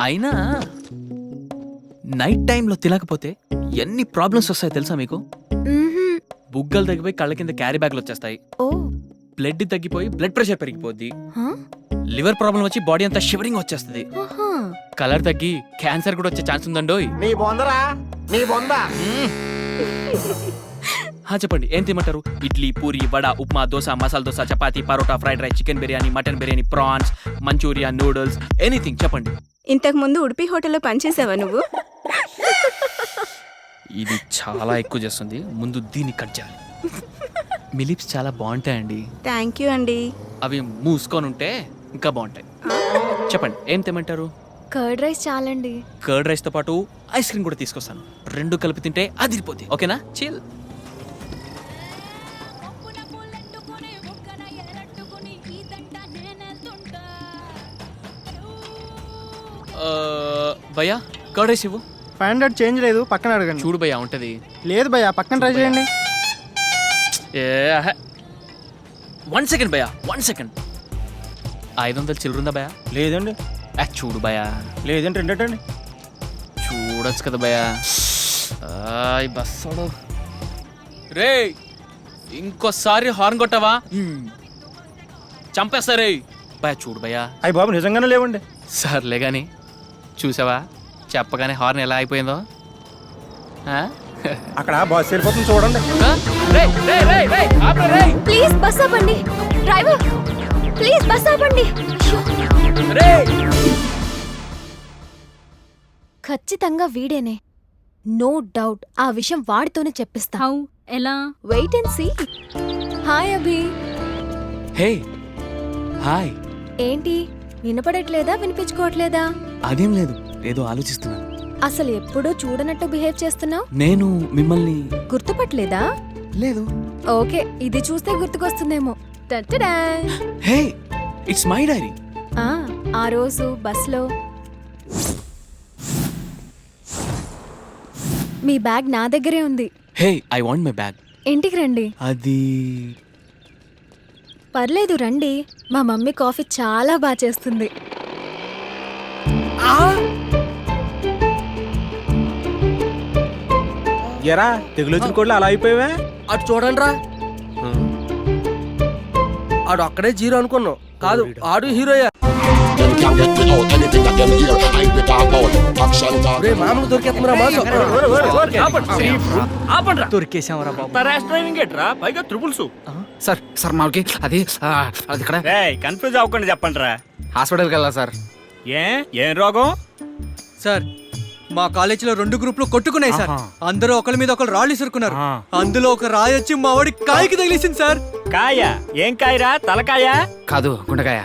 అయినా నైట్ టైంలో తినకపోతే ఎన్ని ప్రాబ్లమ్స్ వస్తాయి తెలుసా మీకు? బుగ్గలు తగ్గిపోయి కళ్ళ కింద క్యారీ బ్యాగ్లు వచ్చేస్తాయి. బ్లడ్ తగ్గిపోయి బ్లడ్ ప్రెషర్ పెరిగిపోద్ది. లివర్ ప్రాబ్లం వచ్చి బాడీ అంతా షివరింగ్ వచ్చేస్తుంది. కలర్ తగ్గి క్యాన్సర్ కూడా వచ్చే ఛాన్స్ ఉందండోయ్. చెప్పండి ఏం తినమంటారు? Idli, puri, vada, upma, dosa, masala dosa, chapati, parotta, fried rice, chicken biryani, mutton biryani, prawns, Manchuria, noodles, anything చెప్పండి. ఇంతకు ముందు ఉడిపి హోటల్లో పనిచేసావా నువ్వు? ఇది చాలా ఎక్కువ చేస్తుంది, ముందు దీన్ని కట్ చేయాలి. మీ లిప్స్ చాలా బాగుంటాయండి. థ్యాంక్ యూ అండి. అవి మూసుకొని ఉంటే ఇంకా బాగుంటాయి. చెప్పండి ఏం తెమ్మంటారు? కర్డ్ రైస్ చాలండి. కర్డ్ రైస్ తో పాటు ఐస్ క్రీమ్ కూడా తీసుకొస్తాను. రెండు కలిపి తింటే అదిరిపోద్ది. ఓకేనా? చిల్. భయ్యా కర్డ్ రైస్ ఇవ్వు. 500 చేంజ్ లేదు, పక్కన అడగండి. చూడు భయ్యా ఉంటది. లేదు భయ్యా, పక్కన ట్రై చేయండి. 1 సెకండ్ భయ్యా, 1 సెకండ్. 500 చిల్లరుందా భయ్యా? లేదండి. చూడు భయ్యా. లేదండి, రెండటండి. చూడొచ్చు కదా భయ్యా. బస్సోడు రే, ఇంకోసారి హార్న్ కొట్టవా చంపేస్తారే భయ్యా. చూడు భయ్యా. అయ్యి బాబు నిజంగానే లేవండి. సర్లే గాని చూసావా చెప్పగానే హార్న్ ఎలా అయిపోయిందో. అక్కడ బస్ వెళ్ళిపోతుంది చూడండి. ప్లీజ్ బస్ ఆపండి. డ్రైవర్ ప్లీజ్ బస్ ఆపండి. ఖచ్చితంగా వీడేనే, నో డౌట్. ఆ విషయం వాడితోనే చెప్పిస్తా. ఎలా? Wait and see. Hi Abhi. Hey hi. ఏంటి వినపడట్లేదా, వినిపించుకోవట్లేదా? అదేం లేదు, ఏదో ఆలోచిస్తున్నాను. అసలు ఎప్పుడూ చూడనట్టు బిహేవ్ చేస్తున్నావు. నేను మిమ్మల్ని గుర్తుపట్టలేదా? లేదు. ఓకే, ఇది చూస్తే గుర్తుకొస్తుందేమో. Tada. Hey it's my diary. ఆ రోజు బస్లో మీ బ్యాగ్ నా దగ్గరే ఉంది. Hey I want my bag. ఇంటికి రండి. అది పర్లేదు రండి, మా మమ్మీ కాఫీ చాలా బాగా చేస్తుంది. ఎరా తెగులు వచ్చిన కోళ్ళు అలా అయిపోయావే. అటు చూడండి రా, ఆడు అక్కడే జీరో అనుకున్నావు. కాదు, ఆడు హీరోయా. మామూలు దొరికేసామరా బాబు. డ్రైవింగ్ ఏట్రా, పైగా ట్రిపుల్స్. సార్ సార్ మాకి అది అది ఇక్కడ కన్ఫ్యూజ్ అవ్వకుండా చెప్పండి రా. హాస్పిటల్కి వెళ్ళా సార్. ఏం రోగం? సార్ మా కాలేజీలో 2 గ్రూపులు కొట్టుకున్నాయి సార్. అందరూ ఒకరి మీద ఒకరు రాళ్ళు ఇసురుకున్నారు. అందులో ఒక రాయి వచ్చి మా వాడి కాయకి తగిలేసింది సార్. కాయ? ఏం కాయరా? తలకాయ? కాదు, గుండెకాయ.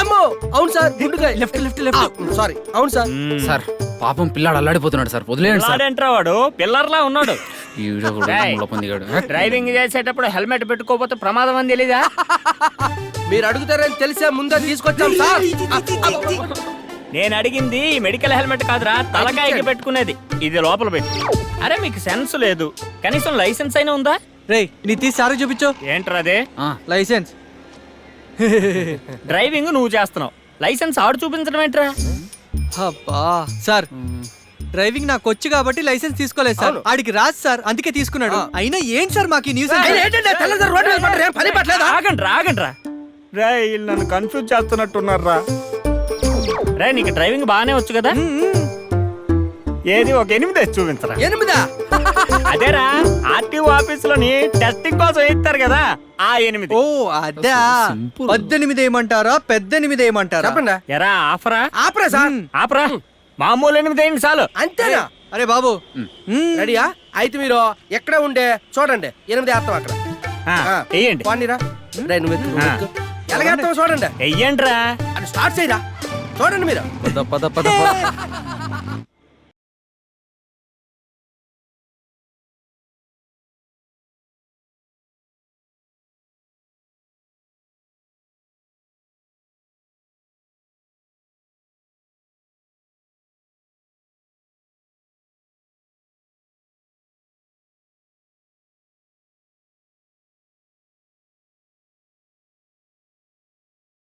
అమ్మో అవును సార్, గుండెకాయ. Left left left. సారీ, అవును సార్. సార్ పాపం పిల్లాడు అల్లాడిపోతున్నాడు సార్, వదిలేయండి సార్. ఏంట్రా వాడు పిల్లర్లా ఉన్నాడు. డ్రైవింగ్ చేసేటప్పుడు హెల్మెట్ పెట్టుకోకపోతే ప్రమాదం అని తెలీదా? మీరు అడుగుతారని తెలిసే ముందే తీసుకొచ్చాం సార్. నేను అడిగింది మెడికల్ హెల్మెట్ కాదురా, తలకాయకి పెట్టుకునేది. ఇది లోపల పెట్టి. అరే మీకు సెన్స్ లేదు, కనీసం లైసెన్స్ అయినా ఉందా? రే నీ తీసి సార్ చూపించు. ఏంట్రా అదే? లైసెన్స్. డ్రైవింగ్ నువ్వు చేస్తున్నావు, లైసెన్స్ ఆడు చూపించడం ఏంట్రా? అబ్బా సార్, డ్రైవింగ్ నాకు వచ్చు కాబట్టి లైసెన్స్ తీసుకోలేదు సార్. ఆడికి రాదు సార్, అందుకే తీసుకున్నాడు. అయినా ఏంటి సార్ మాకు న్యూస్? ఆగండ్రా ఆగండ్రా. రే వీళ్ళు నన్ను కన్ఫ్యూజ్ చేస్తున్నట్టున్నారా. రే నీకు డ్రైవింగ్ బాగానే వచ్చు కదా, ఏది ఒక 8 చూపించరా. 8? అదేరా, ఆర్టీఓ ఆఫీస్ లోని టెస్టింగ్ కోసం ఇస్తారు కదా, ఆ 8. ఓ అదా. 18 ఏమంటారా, పెద్ద 8 ఏమంటారా? చెప్పండి. ఎరా ఆఫరా? ఆపరా సార్, ఆపరా. మామూలు 8 అయింది చాలు. అంతేనా? అరే బాబు రెడీయా? అయితే మీరు ఎక్కడ ఉండే చూడండి, 8 వేస్తాం అక్కడ. వెయ్యండి. ఎలాగేస్తాం చూడండి. వెయ్యండి రా, అది స్టార్ట్ చేయరా. చూడండి మీరు. పద పద పద.